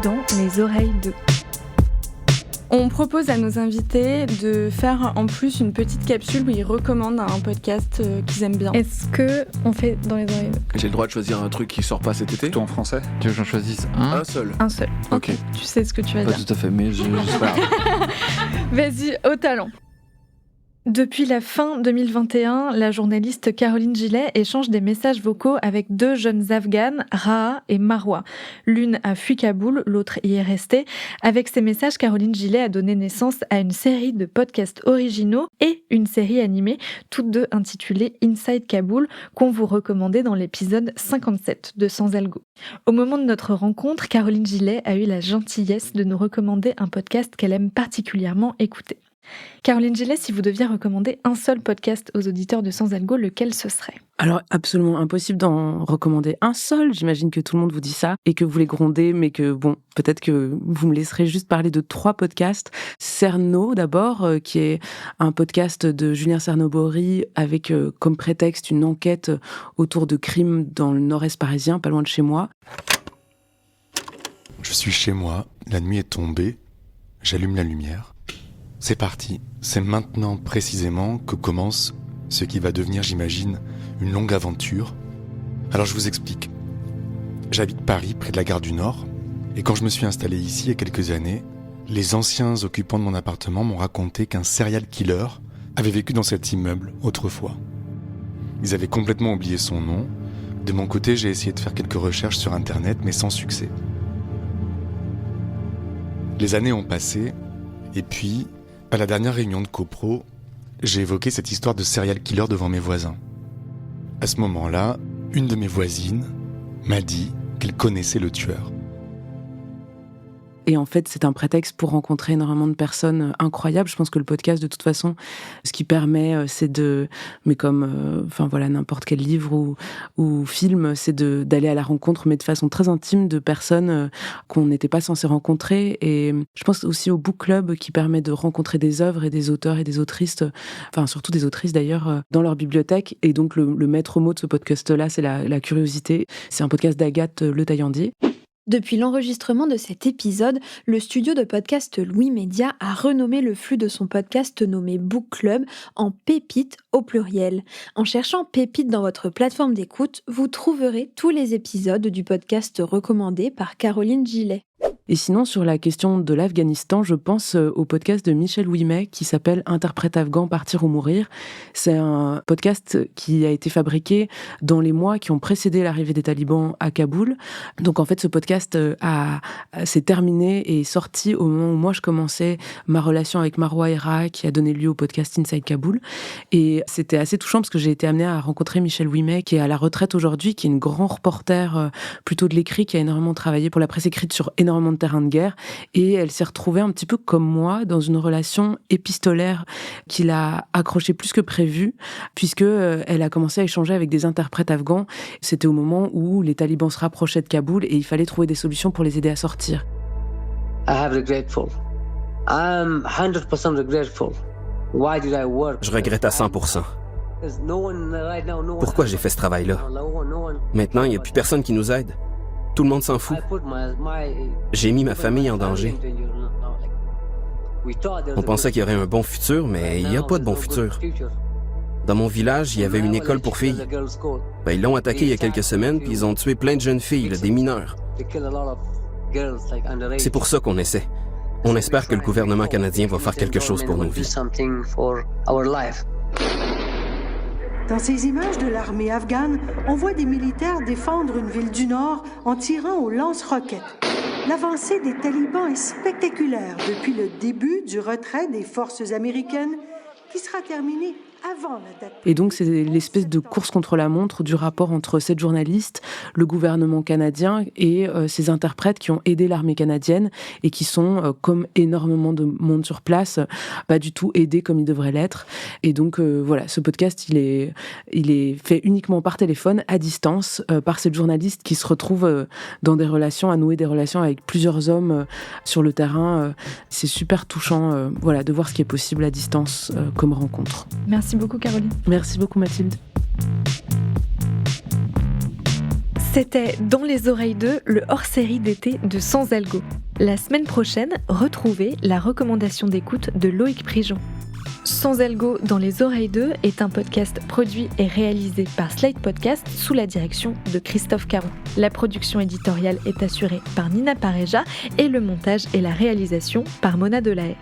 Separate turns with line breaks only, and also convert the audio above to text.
dans Les oreilles de... On propose à nos invités de faire en plus une petite capsule où ils recommandent un podcast qu'ils aiment bien. Est-ce qu'on fait dans Les oreilles de...
J'ai le droit de choisir un truc qui sort pas cet été ?
Tout en français ?
Tu veux que j'en choisisse un ?
Un seul.
Un seul.
Ok.
Tu sais ce que tu vas
Pas
dire.
tout à fait, mais j'espère.
Vas-y, au talent. Depuis la fin 2021, la journaliste Caroline Gillet échange des messages vocaux avec deux jeunes Afghanes, Raha et Marwa. L'une a fui Kaboul, l'autre y est restée. Avec ces messages, Caroline Gillet a donné naissance à une série de podcasts originaux et une série animée, toutes deux intitulées Inside Kaboul, qu'on vous recommandait dans l'épisode 57 de Sans Algo. Au moment de notre rencontre, Caroline Gillet a eu la gentillesse de nous recommander un podcast qu'elle aime particulièrement écouter. Caroline Gillet, si vous deviez recommander un seul podcast aux auditeurs de Sans Algo, lequel ce serait ?
Alors, absolument impossible d'en recommander un seul. J'imagine que tout le monde vous dit ça et que vous les grondez, mais que bon, peut-être que vous me laisserez juste parler de 3 podcasts. Cerno, d'abord, qui est un podcast de Julien Cernobori avec comme prétexte une enquête autour de crimes dans le nord-est parisien, pas loin de chez moi.
Je suis chez moi, la nuit est tombée, j'allume la lumière. C'est parti, c'est maintenant précisément que commence ce qui va devenir, j'imagine, une longue aventure. Alors je vous explique. J'habite Paris, près de la gare du Nord, et quand je me suis installé ici il y a quelques années, les anciens occupants de mon appartement m'ont raconté qu'un serial killer avait vécu dans cet immeuble autrefois. Ils avaient complètement oublié son nom. De mon côté, j'ai essayé de faire quelques recherches sur Internet, mais sans succès. Les années ont passé, et puis... à la dernière réunion de copro, j'ai évoqué cette histoire de serial killer devant mes voisins. À ce moment-là, une de mes voisines m'a dit qu'elle connaissait le tueur.
Et en fait, c'est un prétexte pour rencontrer énormément de personnes incroyables. Je pense que le podcast, de toute façon, ce qui permet, c'est de... mais comme, n'importe quel livre ou film, c'est d'aller à la rencontre, mais de façon très intime, de personnes qu'on n'était pas censé rencontrer. Et je pense aussi au book club qui permet de rencontrer des œuvres et des auteurs et des autrices, enfin surtout des autrices d'ailleurs, dans leur bibliothèque. Et donc, le maître mot de ce podcast-là, c'est la curiosité. C'est un podcast d'Agathe Le Taillandier.
Depuis l'enregistrement de cet épisode, le studio de podcast Louis Média a renommé le flux de son podcast nommé Book Club en Pépites au pluriel. En cherchant Pépites dans votre plateforme d'écoute, vous trouverez tous les épisodes du podcast recommandé par Caroline Gillet.
Et sinon, sur la question de l'Afghanistan, je pense au podcast de Michel Ouimet qui s'appelle « Interprète afghan, partir ou mourir ». C'est un podcast qui a été fabriqué dans les mois qui ont précédé l'arrivée des talibans à Kaboul. Donc en fait, ce podcast s'est terminé et est sorti au moment où moi je commençais ma relation avec Marwa et Raha qui a donné lieu au podcast Inside Kaboul. Et c'était assez touchant parce que j'ai été amenée à rencontrer Michel Ouimet qui est à la retraite aujourd'hui, qui est une grande reporter plutôt de l'écrit, qui a énormément travaillé pour la presse écrite sur énormément de terrain de guerre, et elle s'est retrouvée un petit peu comme moi dans une relation épistolaire qui l'a accrochée plus que prévu, puisque elle a commencé à échanger avec des interprètes afghans. C'était au moment où les talibans se rapprochaient de Kaboul et il fallait trouver des solutions pour les aider à sortir.
Je regrette à 100%. Pourquoi j'ai fait ce travail-là? Maintenant, il n'y a plus personne qui nous aide. Tout le monde s'en fout. J'ai mis ma famille en danger. On pensait qu'il y aurait un bon futur, mais il n'y a pas de bon futur. Dans mon village, il y avait une école pour filles. Ils l'ont attaqué il y a quelques semaines, puis ils ont tué plein de jeunes filles, des mineurs. C'est pour ça qu'on essaie. On espère que le gouvernement canadien va faire quelque chose pour nos vies.
Dans ces images de l'armée afghane, on voit des militaires défendre une ville du Nord en tirant aux lance-roquettes. L'avancée des talibans est spectaculaire depuis le début du retrait des forces américaines qui sera terminé avant la date.
Et donc, c'est l'espèce de course contre la montre du rapport entre cette journaliste, le gouvernement canadien et ces interprètes qui ont aidé l'armée canadienne et qui sont, comme énormément de monde sur place, pas du tout aidés comme ils devraient l'être. Et donc, voilà, ce podcast, il est fait uniquement par téléphone, à distance, par cette journaliste qui se retrouve dans des relations, à nouer des relations avec plusieurs hommes sur le terrain. C'est super touchant, voilà, de voir ce qui est possible à distance comme rencontre.
Merci beaucoup Caroline.
Merci beaucoup Mathilde.
C'était Dans les oreilles d'eux, le hors-série d'été de Sans Algo. La semaine prochaine, retrouvez la recommandation d'écoute de Loïc Prigent. Sans Algo dans les oreilles d'eux est un podcast produit et réalisé par Slate Podcast sous la direction de Christophe Caron. La production éditoriale est assurée par Nina Pareja et le montage et la réalisation par Mona Delahaye.